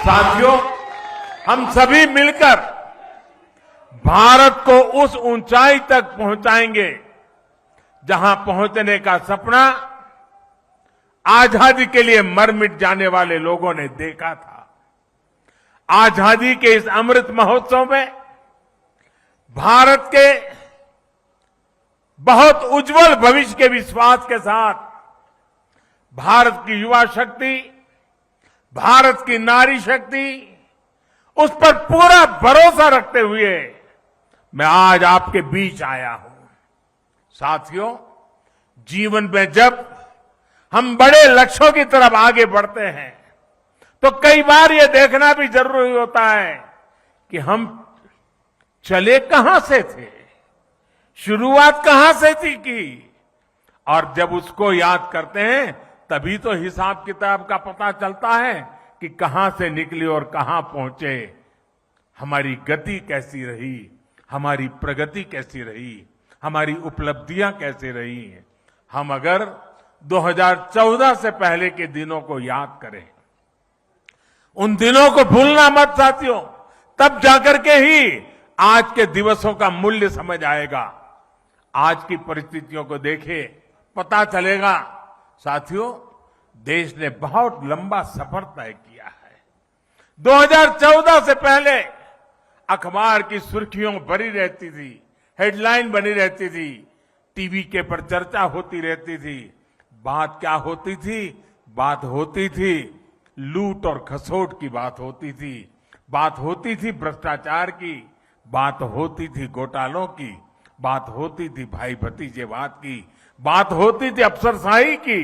साथियों, हम सभी मिलकर भारत को उस ऊंचाई तक पहुंचाएंगे जहां पहुंचने का सपना आजादी के लिए मर मिट जाने वाले लोगों ने देखा था। आजादी के इस अमृत महोत्सव में भारत के बहुत उज्जवल भविष्य के विश्वास के साथ भारत की युवा शक्ति, भारत की नारी शक्ति, उस पर पूरा भरोसा रखते हुए मैं आज आपके बीच आया हूं। साथियों, जीवन में जब हम बड़े लक्ष्यों की तरफ आगे बढ़ते हैं तो कई बार यह देखना भी जरूरी होता है कि हम चले कहां से थे, शुरुआत कहां से थी की, और जब उसको याद करते हैं तभी तो हिसाब किताब का पता चलता है कि कहां से निकले और कहां पहुंचे, हमारी गति कैसी रही, हमारी प्रगति कैसी रही, हमारी उपलब्धियां कैसी रही हैं। हम अगर 2014 से पहले के दिनों को याद करें, उन दिनों को भूलना मत साथियों, तब जाकर के ही आज के दिवसों का मूल्य समझ आएगा। आज की परिस्थितियों को देखे पता चलेगा। साथियों, देश ने बहुत लंबा सफर तय किया है। 2014 से पहले अखबार की सुर्खियों भरी रहती थी, हेडलाइन बनी रहती थी, टीवी के पर चर्चा होती रहती थी। बात क्या होती थी? बात होती थी लूट और खसोट की बात होती थी, बात होती थी भ्रष्टाचार की, बात होती थी घोटालों की, बात होती थी भाई भतीजेवाद की, बात होती थी अफसरशाही की,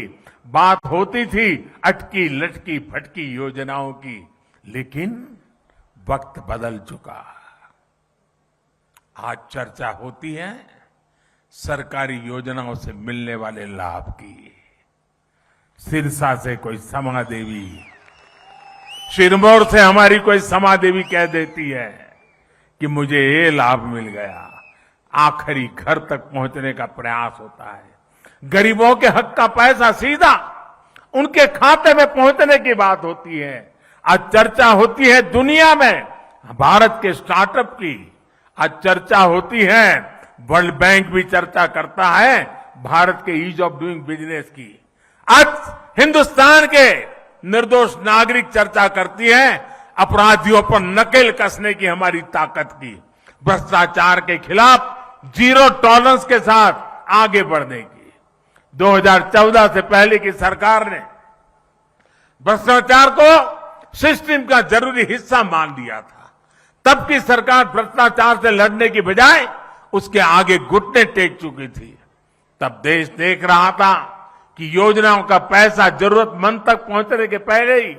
बात होती थी अटकी लटकी फटकी योजनाओं की। लेकिन वक्त बदल चुका। आज चर्चा होती है सरकारी योजनाओं से मिलने वाले लाभ की। सिरसा से कोई समा देवी, सिरमौर से हमारी कोई समा देवी कह देती है कि मुझे ये लाभ मिल गया। आखिरी घर तक पहुंचने का प्रयास होता है। गरीबों के हक का पैसा सीधा उनके खाते में पहुंचने की बात होती है। आज चर्चा होती है दुनिया में भारत के स्टार्टअप की, आज चर्चा होती है, वर्ल्ड बैंक भी चर्चा करता है भारत के ईज ऑफ डूइंग बिजनेस की। आज हिंदुस्तान के निर्दोष नागरिक चर्चा करती है अपराधियों पर नकेल कसने की हमारी ताकत की, भ्रष्टाचार के खिलाफ जीरो टॉलरेंस के साथ आगे बढ़ने की। 2014 से पहले की सरकार ने भ्रष्टाचार को सिस्टम का जरूरी हिस्सा मान लिया था। तब की सरकार भ्रष्टाचार से लड़ने की बजाय उसके आगे घुटने टेक चुकी थी। तब देश देख रहा था कि योजनाओं का पैसा जरूरतमंद तक पहुंचने के पहले ही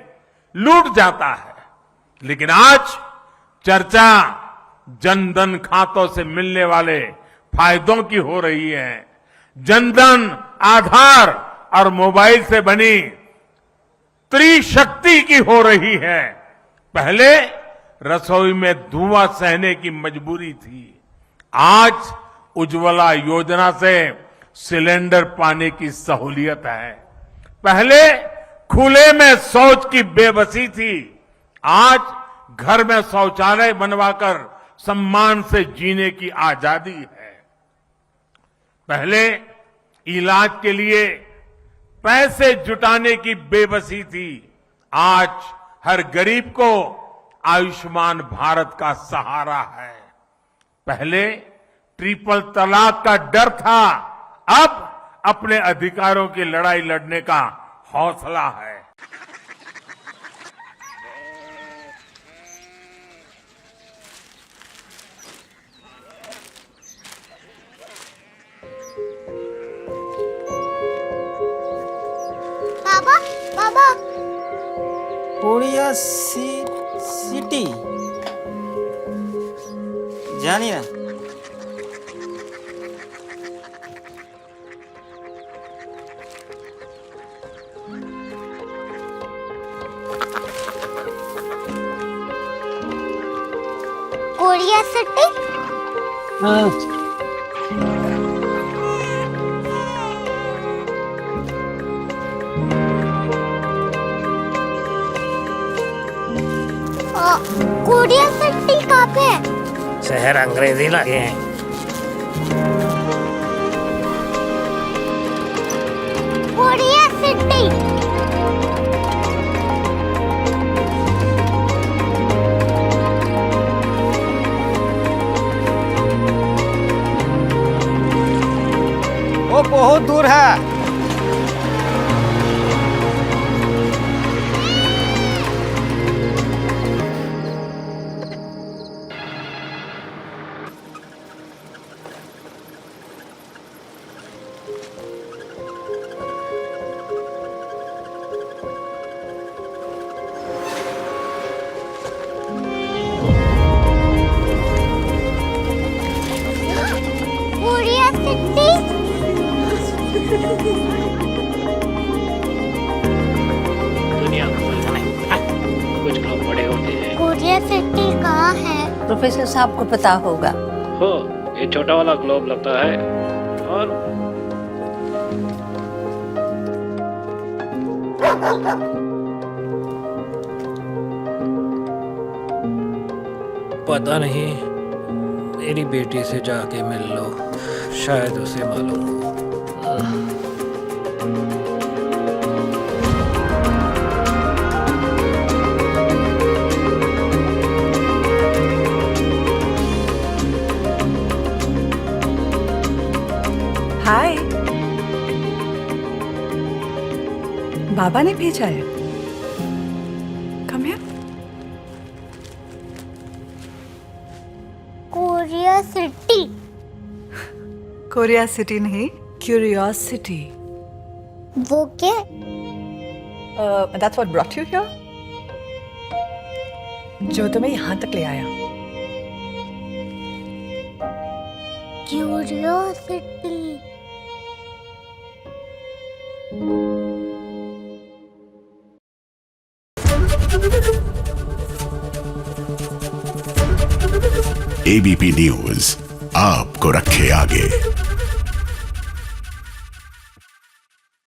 लूट जाता है। लेकिन आज चर्चा जनधन खातों से मिलने वाले फायदों की हो रही है। जनधन, आधार और मोबाइल से बनी त्रिशक्ति की हो रही है। पहले रसोई में धुआं सहने की मजबूरी थी, आज उज्ज्वला योजना से सिलेंडर पाने की सहूलियत है। पहले खुले में शौच की बेबसी थी, आज घर में शौचालय बनवाकर सम्मान से जीने की आजादी है। पहले इलाज के लिए पैसे जुटाने की बेबसी थी, आज हर गरीब को आयुष्मान भारत का सहारा है। पहले ट्रिपल तलाक का डर था, अब अपने अधिकारों की लड़ाई लड़ने का हौसला है। बाबा, बाबा, कोरिया सिटी জানি না। Korea city? कोरिया सिटी कहाँ पे है? शहर अंग्रेजी लगे हैं। Korea city. वो बहुत दूर है। Korea city. दुनिया को पता नहीं, कुछ लोग बड़े होते हैं। कोरिया सिटी कहाँ है? प्रोफेसर साहब को पता होगा। हो, ये छोटा वाला ग्लोब लगता है। और पता नहीं, मेरी बेटी से जाके मिल लो, शायद उसे मालूम हो। हाय, बाबा ने भेजा है। Come here. Korea city. Korea city नहीं, क्यूरियोसिटी। वो क्या? That's what brought you here. जो तुम्हें यहाँ तक ले आया। क्यूरियोसिटी। एबीपी न्यूज आपको रखे आगे।